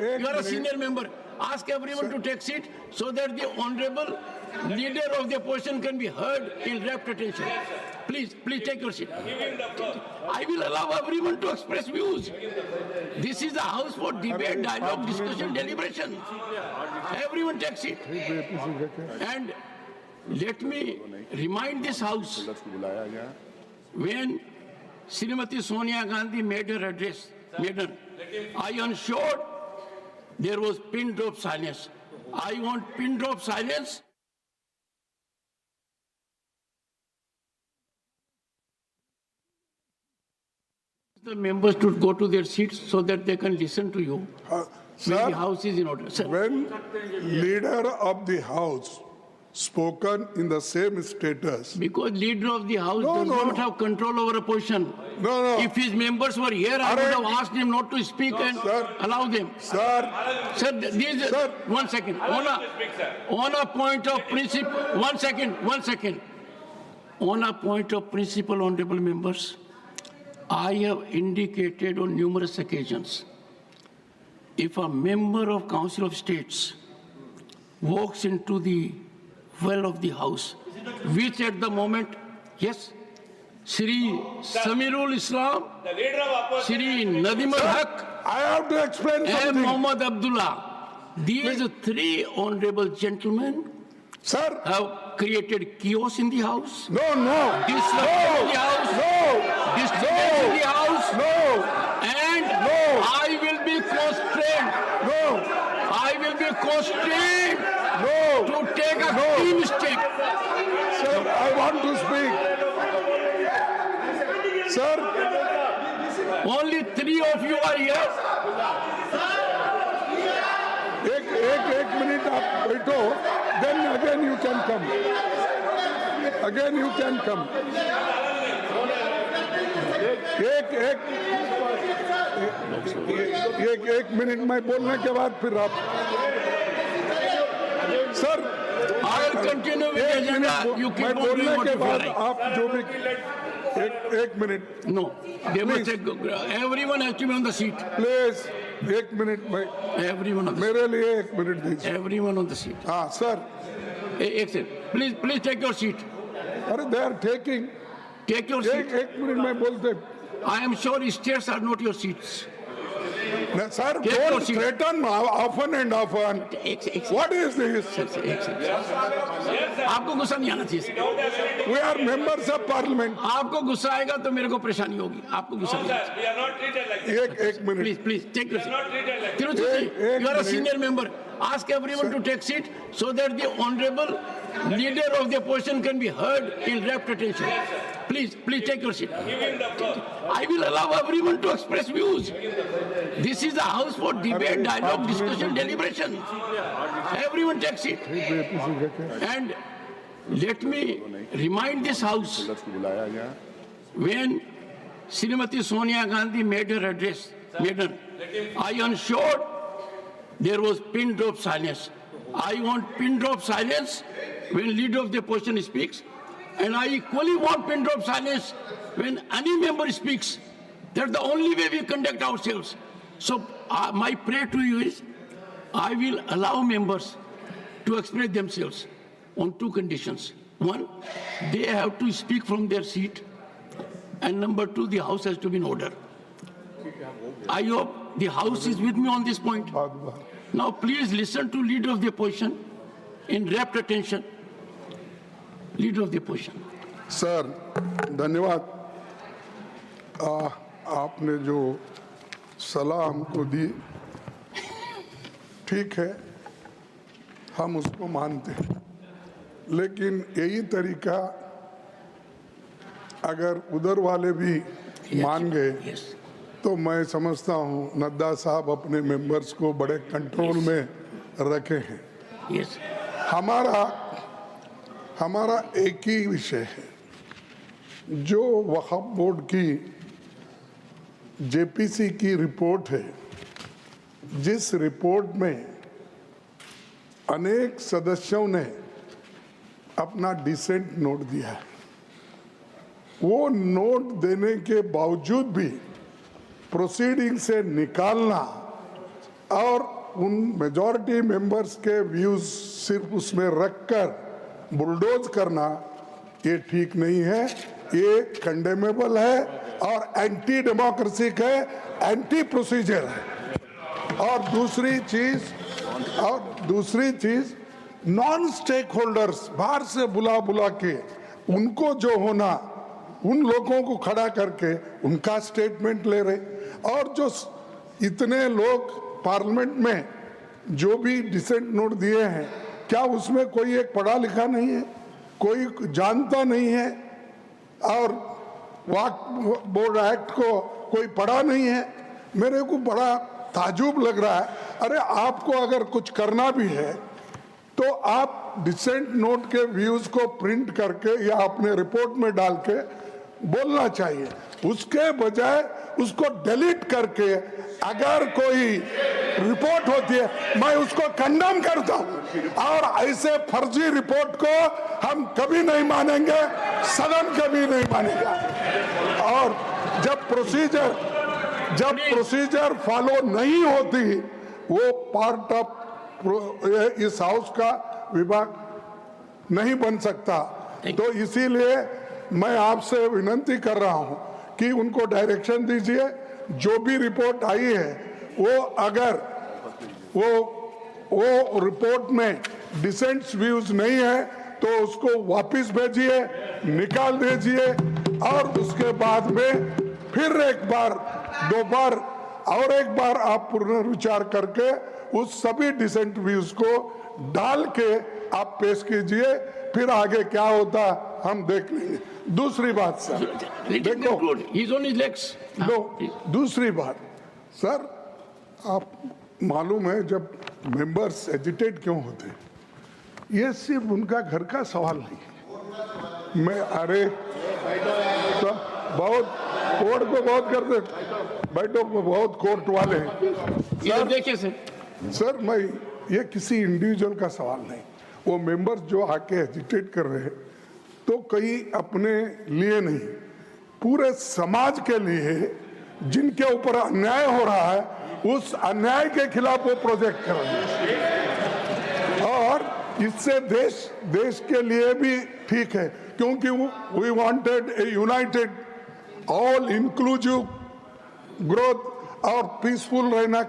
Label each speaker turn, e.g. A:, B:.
A: You are a senior member. Ask everyone to take seat so that the honorable leader of the opposition can be heard in rapt attention. Please take your seat. I will allow everyone to express views. This is a house for debate, dialogue, discussion, deliberation. Everyone take seat. And let me remind this house, when Srimati Sonia Gandhi made her address, I ensured there was pin drop silence. I want pin drop silence. The members to go to their seats so that they can listen to you.
B: Sir,
A: When the house is in order. Sir.
B: when leader of the house spoken in the same status.
A: Because leader of the house
B: No,
A: does
B: no,
A: not
B: no.
A: have control over opposition.
B: No.
A: If his members were here, I would have asked him not to speak and
B: Sir.
A: allow them.
B: Sir,
A: Sir, these,
B: Sir.
A: 1 second. On a point of principle, 1 second. On a point of principle, honorable members, I have indicated on numerous occasions, if a member of Council of States walks into the well of the house, which at the moment, yes, Shri Samirul Islam, Shri Nadim al-Haq,
B: I have to explain
A: and
B: something.
A: Muhammad Abdullah, these three honorable gentlemen
B: Sir,
A: have created chaos in the house,
B: no.
A: disruption in the house, disturbance in the house, and I will be constrained to take a team step.
B: Sir, I want to speak. Sir,
A: Only three of you are here.
B: एक minute आप बैठो, then again you can come. एक minute में बोलने के बाद फिर आप. Sir,
A: I will continue with the agenda. You
B: मैं
A: keep on doing
B: बोलने
A: what
B: के
A: you feel
B: बाद
A: like.
B: आप जो भी एक minute
A: No, they must take, everyone has to be on the seat.
B: Please एक मिनट में
A: Everyone on the seat.
B: मेरे लिए एक मिनट दीजिए.
A: Everyone on the seat.
B: हाँ sir,
A: Excellent. Please take your seat.
B: अरे they are taking.
A: Take your seat.
B: एक minute में बोलते.
A: I am sure states are not your seats.
B: Sir,
A: Take your
B: don't
A: seat.
B: threaten often and often. What is this?
A: आपको गुस्सा नहीं आना चाहिए.
B: We are members of parliament.
A: आपको गुस्सा आएगा तो मेरे को परेशानी होगी. आपको गुस्सा नहीं आना चाहिए.
B: एक minute.
A: Please take your seat. Tiruchiti, you are a senior member. Ask everyone to take seat so that the honorable leader of the opposition can be heard in rapt attention. Please take your seat. I will allow everyone to express views. This is a house for debate, dialogue, discussion, deliberation. Everyone take seat. And let me remind this house, when Srimati Sonia Gandhi made her address, I ensured there was pin drop silence. I want pin drop silence when leader of the opposition speaks, and I equally want pin drop silence when any member speaks. That's the only way we conduct ourselves. So my prayer to you is, I will allow members to express themselves on two conditions. One, they have to speak from their seat, and number two, the house has to be in order. I hope the house is with me on this point. Now please listen to leader of the opposition in rapt attention. Leader of the opposition.
B: Sir, धन्यवाद. आपने जो सलाह हमको दी, ठीक है, हम उसको मानते हैं, लेकिन यही तरीका अगर उधर वाले भी मान गए तो मैं समझता हूँ नड्डा साहब अपने मेंबर्स को बड़े कंट्रोल में रखे हैं. हमारा एक ही विषय है, जो वक्फ बोर्ड की जेपीसी की रिपोर्ट है, जिस रिपोर्ट में अनेक सदस्यों ने अपना डिसेंट नोट दिया है, वो नोट देने के बावजूद भी प्रोसीडिंग से निकालना और उन मेजॉरिटी मेंबर्स के व्यूज सिर्फ उसमें रखकर बुलडोज करना ये ठीक नहीं है, ये कंडेमेबल है और एंटी डेमोक्रेसिक है, एंटी प्रोसीजर है। और दूसरी चीज नॉन स्टेक होल्डर्स बाहर से बुला के उनको जो होना, उन लोगों को खड़ा करके उनका स्टेटमेंट ले रहे, और जो इतने लोग पार्लियामेंट में जो भी डिसेंट नोट दिए हैं, क्या उसमें कोई एक पढ़ा लिखा नहीं है, कोई जानता नहीं है, और वक्फ बोर्ड एक्ट को कोई पढ़ा नहीं है? मेरे को बड़ा ताजुब लग रहा है। अरे आपको अगर कुछ करना भी है तो आप डिसेंट नोट के व्यूज को प्रिंट करके या अपने रिपोर्ट में डाल के बोलना चाहिए, उसके बजाय उसको डिलीट करके अगर कोई रिपोर्ट होती है मैं उसको कंडेम करता हूं, और ऐसे फर्जी रिपोर्ट को हम कभी नहीं मानेंगे, सदन कभी नहीं मानेगा। और जब प्रोसीजर फॉलो नहीं होती, वो पार्ट ऑफ इस हाउस का विभाग नहीं बन सकता। तो इसीलिए मैं आपसे विनती कर रहा हूं कि उनको डायरेक्शन दीजिए, जो भी रिपोर्ट आई है वो अगर वो रिपोर्ट में डिसेंट व्यूज नहीं है तो उसको वापस भेजिए, निकाल दीजिए, और उसके बाद में फिर एक बार, दो बार और एक बार आप पुनर्विचार करके उस सभी डिसेंट व्यूज को डाल के आप पेश कीजिए, फिर आगे क्या होता हम देख लेंगे। दूसरी बात सर, दूसरी बात सर, आप मालूम है जब मेंबर्स एजिटेट क्यों होते हैं, ये सिर्फ उनका घर का सवाल नहीं है। मैं अरे तो बहुत कोर्ट को बहुत करते, बैठो बहुत कोर्ट वाले हैं।
A: देखिए
B: सर मैं ये किसी इंडिविजुअल का सवाल नहीं, वो मेंबर्स जो आके एजिटेट कर रहे हैं तो कहीं अपने लिए नहीं, पूरे समाज के लिए जिनके ऊपर अन्याय हो रहा है, उस अन्याय के खिलाफ वो प्रोजेक्ट कर रहे हैं, और इससे देश के लिए भी ठीक है, क्योंकि we wanted a united all inclusive growth और पीसफुल रहना